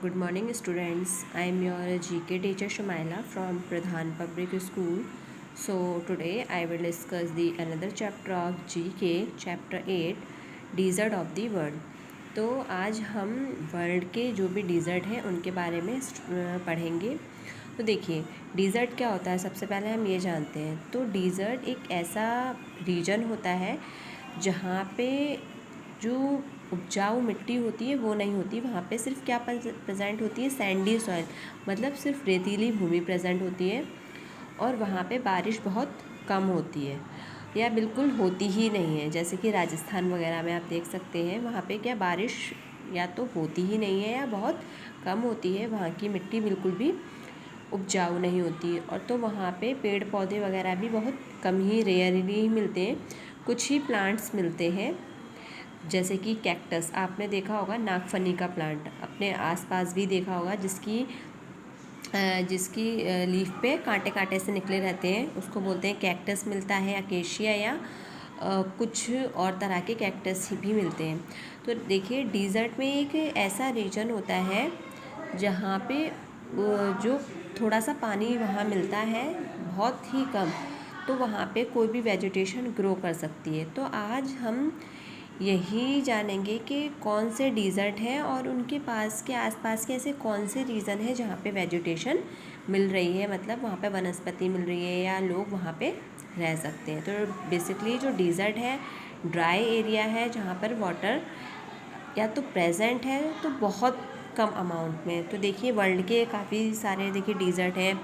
Good morning, students. I am your GK teacher Shumaila from Pradhan Public School. So today I will discuss the another chapter of GK, chapter 8, Desert of the World. तो आज हम world के जो भी dessert हैं उनके बारे में पढ़ेंगे। तो देखिए, डिज़र्ट क्या होता है, सबसे पहले हम ये जानते हैं। तो डिज़र्ट एक ऐसा रीजन होता है जहाँ पे जो उपजाऊ मिट्टी होती है वो नहीं होती, वहाँ पे सिर्फ क्या प्रेजेंट होती है, सैंडी सॉइल, मतलब सिर्फ रेतीली भूमि प्रेजेंट होती है। और वहाँ पे बारिश बहुत कम होती है या बिल्कुल होती ही नहीं है। जैसे कि राजस्थान वगैरह में आप देख सकते हैं, वहाँ पे क्या बारिश या तो होती ही नहीं है या बहुत कम होती है। वहाँ की मिट्टी बिल्कुल भी उपजाऊ नहीं होती है। और तो वहाँ पे पेड़ पौधे वगैरह भी बहुत कम ही, रेयरली ही मिलते हैं। कुछ ही प्लांट्स मिलते हैं, जैसे कि कैक्टस, आपने देखा होगा नागफनी का प्लांट, अपने आसपास भी देखा होगा, जिसकी लीफ पे कांटे कांटे से निकले रहते हैं, उसको बोलते हैं कैक्टस मिलता है, अकेशिया या कुछ और तरह के कैक्टस भी मिलते हैं। तो देखिए, डिज़र्ट में एक ऐसा रीजन होता है जहाँ पे जो थोड़ा सा पानी वहाँ मिलता है, बहुत ही कम, तो वहाँ पे कोई भी वेजिटेशन ग्रो कर सकती है। तो आज हम यही जानेंगे कि कौन से डिज़र्ट हैं और उनके पास के आसपास के ऐसे कौन से रीजन है जहाँ पे वेजिटेशन मिल रही है, मतलब वहाँ पे वनस्पति मिल रही है या लोग वहाँ पे रह सकते हैं। तो बेसिकली जो डिज़र्ट है, ड्राई एरिया है जहाँ पर वाटर या तो प्रेजेंट है तो बहुत कम अमाउंट में। तो देखिए, वर्ल्ड के काफ़ी सारे देखिए डिज़र्ट हैं,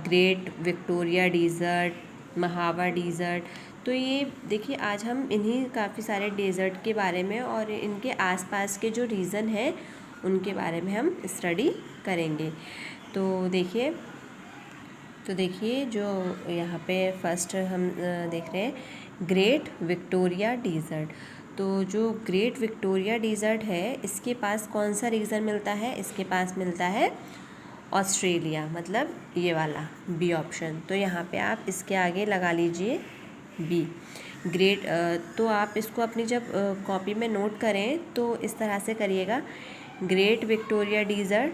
ग्रेट विक्टोरिया डिज़र्ट, महावा डिज़र्ट। तो ये देखिए, आज हम इन्हीं काफ़ी सारे डेज़र्ट के बारे में और इनके आसपास के जो रीज़न हैं उनके बारे में हम स्टडी करेंगे। तो देखिए जो यहाँ पे फर्स्ट हम देख रहे हैं, ग्रेट विक्टोरिया डिज़र्ट। तो जो ग्रेट विक्टोरिया डिज़र्ट है, इसके पास कौन सा रीजन मिलता है? इसके पास मिलता है ऑस्ट्रेलिया, मतलब ये वाला बी ऑप्शन। तो यहाँ पे आप इसके आगे लगा लीजिए बी, ग्रेट। तो आप इसको अपनी जब कॉपी में नोट करें तो इस तरह से करिएगा, ग्रेट विक्टोरिया डिज़र्ट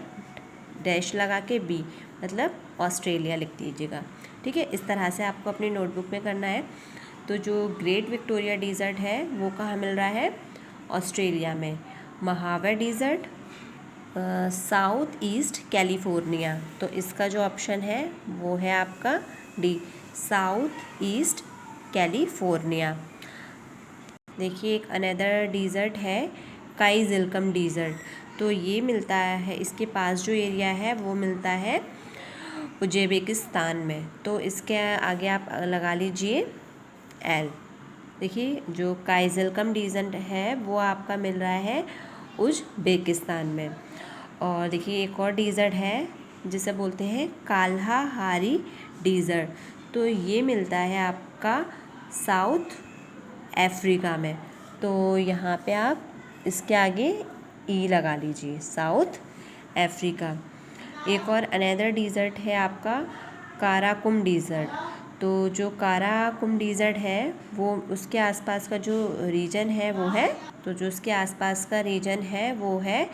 डैश लगा के बी, मतलब ऑस्ट्रेलिया लिख दीजिएगा। ठीक है, इस तरह से आपको अपनी नोटबुक में करना है। तो जो ग्रेट विक्टोरिया डिज़र्ट है वो कहाँ मिल रहा है? ऑस्ट्रेलिया में। महावा डिज़र्ट साउथ ईस्ट कैलिफोर्निया। तो इसका जो ऑप्शन है वो है आपका डी, साउथ ईस्ट कैलिफोर्निया। देखिए, एक अनदर डिज़र्ट है काईजिलकम डिज़र्ट। तो ये मिलता है, इसके पास जो एरिया है वो मिलता है उज़्बेकिस्तान में। तो इसके आगे आप लगा लीजिए एल। देखिए, जो काईजिलकम डिज़र्ट है वो आपका मिल रहा है उज़्बेकिस्तान में। और देखिए, एक और डिज़र्ट है जिसे बोलते हैं काल्हारी डिज़र्ट। तो ये मिलता है आपका साउथ अफ्रीका में। तो यहाँ पे आप इसके आगे ई लगा लीजिए, साउथ अफ्रीका। एक और अनदर डिज़र्ट है आपका काराकुम डिज़र्ट। तो जो काराकुम डिज़र्ट है वो, उसके आसपास का जो रीजन है वो है, तो जो उसके आसपास का रीजन है वो है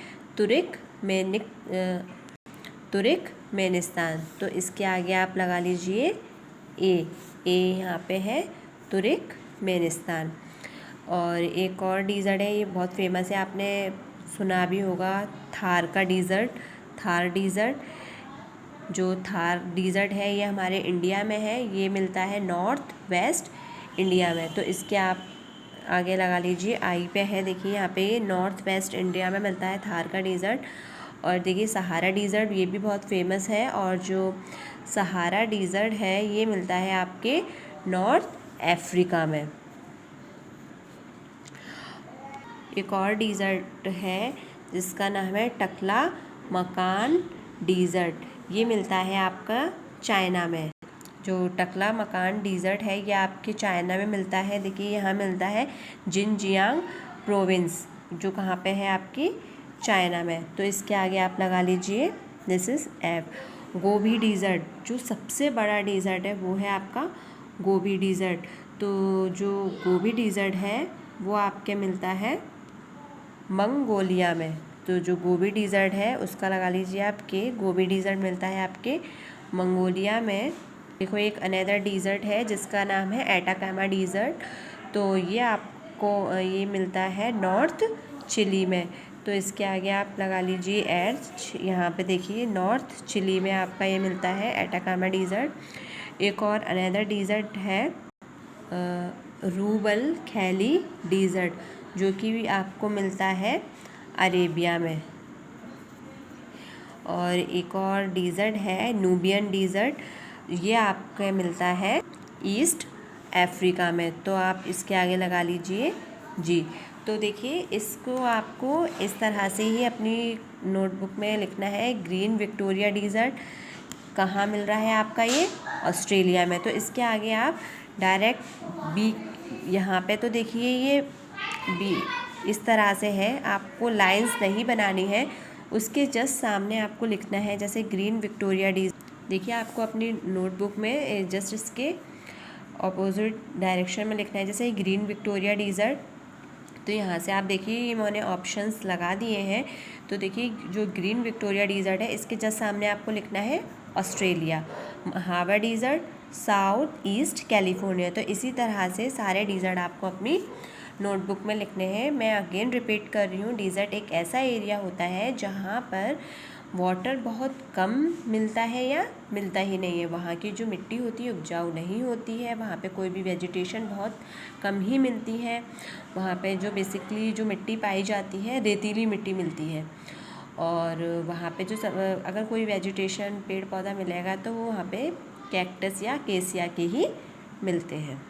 तुर्कमेनिस्तान। तो इसके आगे आप लगा लीजिए ए यहाँ पे है तुर्कमेनिस्तान। और एक और डिज़र्ट है, ये बहुत फेमस है, आपने सुना भी होगा, थार का डिज़र्ट, थार डिज़र्ट। जो थार डिज़र्ट है ये हमारे इंडिया में है, ये मिलता है नॉर्थ वेस्ट इंडिया में। तो इसके आप आगे लगा लीजिए आई पे है। देखिए, यहाँ पे नॉर्थ वेस्ट इंडिया में मिलता है थार का डिज़र्ट। और देखिए, सहारा डिज़र्ट ये भी बहुत फेमस है, और जो सहारा डिज़र्ट है ये मिलता है आपके नॉर्थ अफ्रीका में। एक और डिज़र्ट है जिसका नाम है टकला मकान डिज़र्ट, ये मिलता है आपका चाइना में। जो टकला मकान डिज़र्ट है ये आपके चाइना में मिलता है। देखिए, यहाँ मिलता है जिनजियांग प्रोविंस, जो कहाँ पे है? आपकी चाइना में। तो इसके आगे आप लगा लीजिए this is F. Gobi desert, जो सबसे बड़ा डिज़र्ट है वो है आपका गोबी डिज़र्ट। तो जो गोबी डिज़र्ट है वो आपके मिलता है मंगोलिया में। तो जो गोबी डिज़र्ट है उसका लगा लीजिए आपके गोबी डिज़र्ट मिलता है आपके मंगोलिया में। देखो एक अनदर डिज़र्ट है जिसका नाम है एटाकामा डिज़र्ट, तो ये आपको ये मिलता है नॉर्थ चिली में। तो इसके आगे आप लगा लीजिए एच, यहाँ पे देखिए नॉर्थ चिली में आपका ये मिलता है एटाकामा डिज़र्ट। एक और अनदर डिज़र्ट है रूबल खैली डिज़र्ट, जो कि आपको मिलता है अरेबिया में। और एक और डिज़र्ट है नूबियन डिज़र्ट, ये आपको मिलता है ईस्ट अफ्रीका में। तो आप इसके आगे लगा लीजिए जी। तो देखिए इसको आपको इस तरह से ही अपनी नोटबुक में लिखना है। ग्रीन विक्टोरिया डिज़र्ट कहाँ मिल रहा है आपका, ये ऑस्ट्रेलिया में। तो इसके आगे आप डायरेक्ट बी, यहाँ पे तो देखिए ये बी इस तरह से है, आपको लाइंस नहीं बनानी है, उसके जस्ट सामने आपको लिखना है जैसे ग्रीन विक्टोरिया डिज़र्ट। देखिए आपको अपनी नोटबुक में जस्ट इसके ऑपोजिट डायरेक्शन में लिखना है जैसे ग्रीन विक्टोरिया डिज़र्ट। तो यहाँ से आप देखिए ये मैंने ऑप्शंस लगा दिए हैं। तो देखिए जो ग्रीन विक्टोरिया डिज़र्ट है इसके जस्ट सामने आपको लिखना है Australia. Mojave desert south east California. तो इसी तरह से सारे डिज़र्ट आपको अपनी नोटबुक में लिखने हैं। मैं अगेन रिपीट कर रही हूँ, डिज़र्ट एक ऐसा एरिया होता है जहाँ पर वाटर बहुत कम मिलता है या मिलता ही नहीं है। वहाँ की जो मिट्टी होती है उपजाऊ नहीं होती है, वहाँ पे कोई भी वेजिटेशन बहुत कम ही मिलती है। वहाँ पे जो बेसिकली जो मिट्टी पाई जाती है रेतीली मिट्टी मिलती है। और वहाँ पे जो अगर कोई वेजिटेशन पेड़ पौधा मिलेगा तो वो वहाँ पे कैक्टस या केसिया के ही मिलते हैं।